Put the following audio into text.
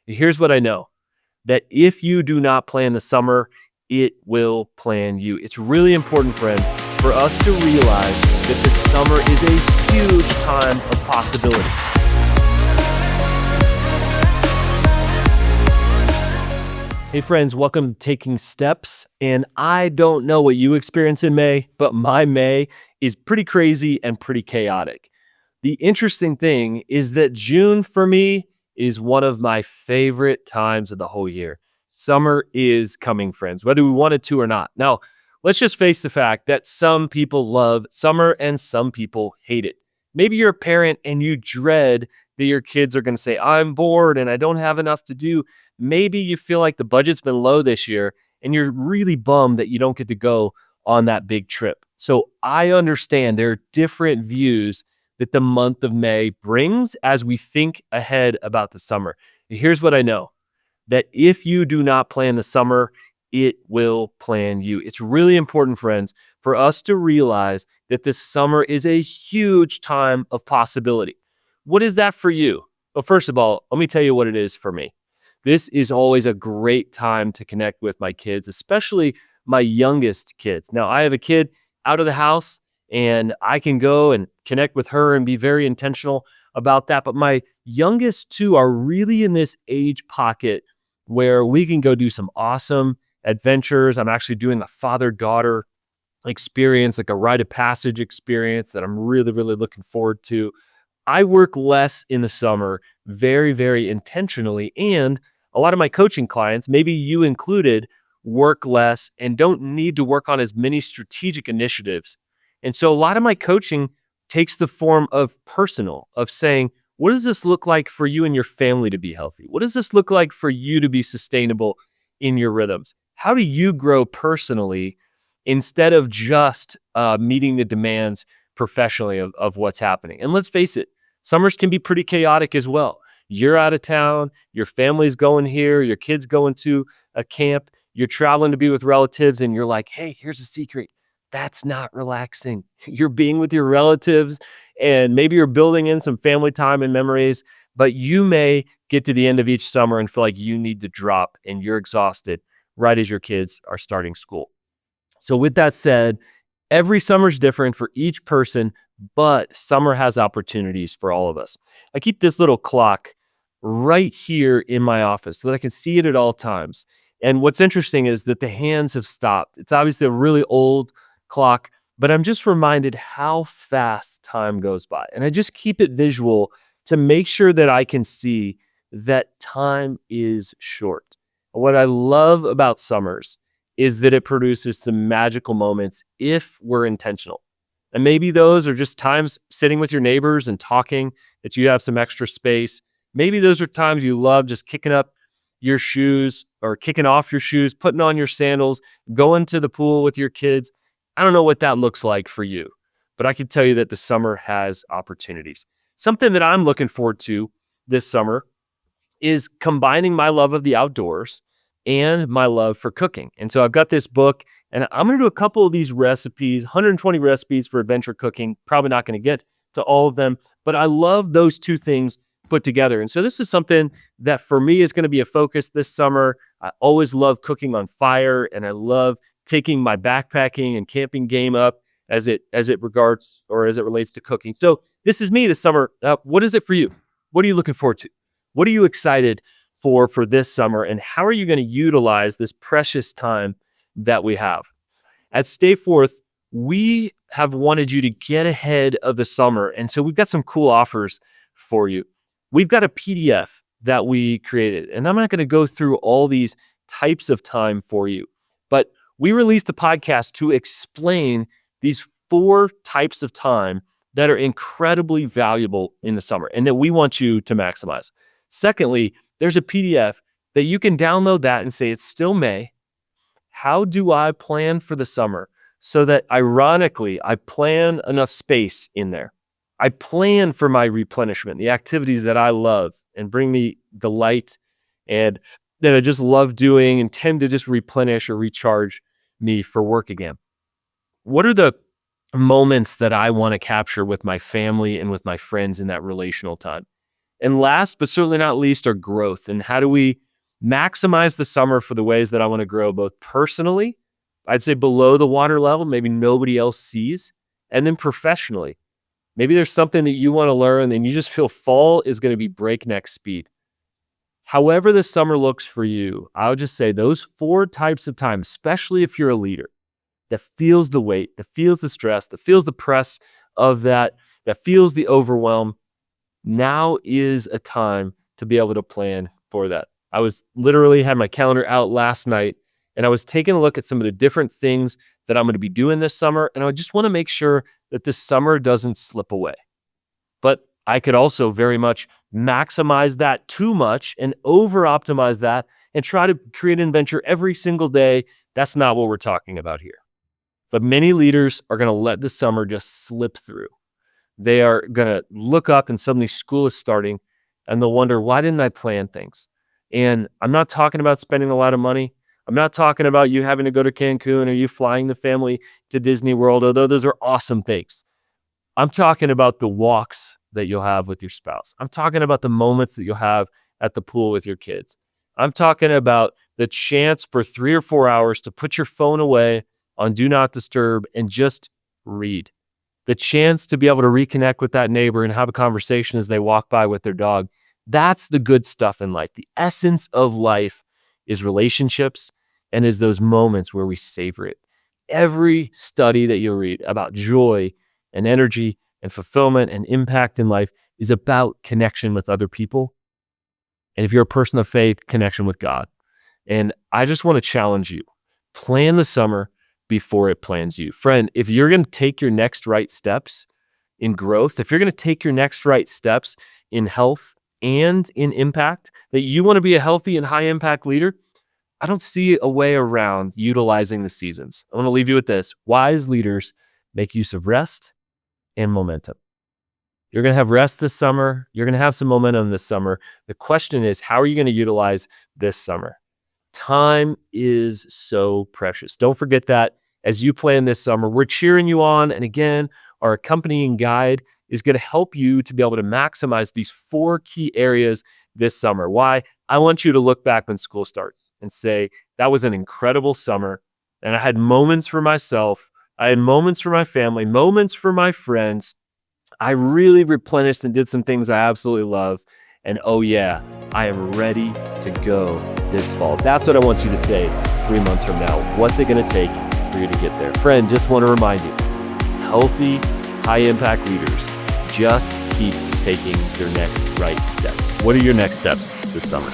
Here's what I know, that if you do not plan the summer, it will plan you. It's really important, friends, for us to realize that the summer is a huge time of possibility. Hey friends, welcome to Taking Steps. And I don't know what you experience in May, but my May is pretty crazy and pretty chaotic. The interesting thing is that June for me is one of my favorite times of the whole year. Summer is coming, friends, whether we want it to or not. Now, let's just face the fact that some people love summer and some people hate it. Maybe you're a parent and you dread that your kids are going to say, I'm bored and I don't have enough to do. Maybe you feel like the budget's been low this year and you're really bummed that you don't get to go on that big trip. So I understand there are different views that the month of May brings as we think ahead about the summer. Here's what I know, that if you do not plan the summer, it will plan you. It's really important, friends, for us to realize that this summer is a huge time of possibility. What is that for you? Well, first of all, let me tell you what it is for me. This is always a great time to connect with my kids, especially my youngest kids. Now, I have a kid out of the house and I can go and connect with her and be very intentional about that. But my youngest two are really in this age pocket where we can go do some awesome adventures. I'm actually doing a father-daughter experience, like a rite of passage experience that I'm really, really looking forward to. I work less in the summer, very, very intentionally. And a lot of my coaching clients, maybe you included, work less and don't need to work on as many strategic initiatives. And so a lot of my coaching takes the form of personal, of saying, what does this look like for you and your family to be healthy? What does this look like for you to be sustainable in your rhythms? How do you grow personally instead of just meeting the demands professionally of what's happening? And let's face it, summers can be pretty chaotic as well. You're out of town, your family's going here, your kid's going to a camp, you're traveling to be with relatives, and you're like, hey, here's a secret. That's not relaxing. You're being with your relatives, and maybe you're building in some family time and memories, but you may get to the end of each summer and feel like you need to drop and you're exhausted right as your kids are starting school. So with that said, every summer's different for each person, but summer has opportunities for all of us. I keep this little clock right here in my office so that I can see it at all times. And what's interesting is that the hands have stopped. It's obviously a really old clock, but I'm just reminded how fast time goes by. And I just keep it visual to make sure that I can see that time is short. What I love about summers is that it produces some magical moments if we're intentional. And maybe those are just times sitting with your neighbors and talking, that you have some extra space. Maybe those are times you love just kicking up your shoes or kicking off your shoes, putting on your sandals, going to the pool with your kids. I don't know what that looks like for you, but I can tell you that the summer has opportunities. Something that I'm looking forward to this summer is combining my love of the outdoors and my love for cooking. And so I've got this book and I'm going to do a couple of these recipes, 120 recipes for adventure cooking. Probably not going to get to all of them, but I love those two things put together. And so this is something that for me is going to be a focus this summer. I always love cooking on fire and I love taking my backpacking and camping game up as it regards or as it relates to cooking. So this is me this summer. What is it for you? What are you looking forward to? What are you excited for this summer? And how are you going to utilize this precious time that we have? At Stay Forth, we have wanted you to get ahead of the summer. And so we've got some cool offers for you. We've got a PDF that we created, and I'm not going to go through all these types of time for you, but we released a podcast to explain these 4 types of time that are incredibly valuable in the summer and that we want you to maximize. Secondly, there's a PDF that you can download that and say, it's still May. How do I plan for the summer so that ironically, I plan enough space in there? I plan for my replenishment, the activities that I love and bring me delight and that I just love doing and tend to just replenish or recharge me for work again. What are the moments that I want to capture with my family and with my friends in that relational time? And last, but certainly not least, are growth. And how do we maximize the summer for the ways that I want to grow, both personally, I'd say below the water level, maybe nobody else sees, and then professionally. Maybe there's something that you want to learn and you just feel fall is going to be breakneck speed. However, the summer looks for you, I would just say those 4 types of time, especially if you're a leader that feels the weight, that feels the stress, that feels the press of that feels the overwhelm. Now is a time to be able to plan for that. I was literally had my calendar out last night and I was taking a look at some of the different things that I'm going to be doing this summer. And I just want to make sure that this summer doesn't slip away. But I could also very much maximize that too much and over optimize that and try to create an adventure every single day. That's not what we're talking about here. But many leaders are going to let the summer just slip through. They are going to look up and suddenly school is starting and they'll wonder, why didn't I plan things? And I'm not talking about spending a lot of money. I'm not talking about you having to go to Cancun or you flying the family to Disney World, although those are awesome things. I'm talking about the walks that you'll have with your spouse. I'm talking about the moments that you'll have at the pool with your kids. I'm talking about the chance for 3 or 4 hours to put your phone away on Do Not Disturb and just read. The chance to be able to reconnect with that neighbor and have a conversation as they walk by with their dog. That's the good stuff in life. The essence of life is relationships and is those moments where we savor it. Every study that you'll read about joy and energy and fulfillment and impact in life is about connection with other people. And if you're a person of faith, connection with God. And I just want to challenge you. Plan the summer before it plans you. Friend, if you're going to take your next right steps in growth, if you're going to take your next right steps in health and in impact, that you want to be a healthy and high impact leader, I don't see a way around utilizing the seasons. I want to leave you with this. Wise leaders make use of rest and momentum. You're going to have rest this summer. You're going to have some momentum this summer. The question is, how are you going to utilize this summer? Time is so precious. Don't forget that as you plan this summer. We're cheering you on. And again, our accompanying guide is going to help you to be able to maximize these 4 key areas this summer. Why? I want you to look back when school starts and say, that was an incredible summer. And I had moments for myself. I had moments for my family, moments for my friends. I really replenished and did some things I absolutely love. And oh yeah, I am ready to go this fall. That's what I want you to say 3 months from now. What's it going to take for you to get there? Friend, just want to remind you, healthy, high impact leaders just keep taking their next right steps. What are your next steps this summer?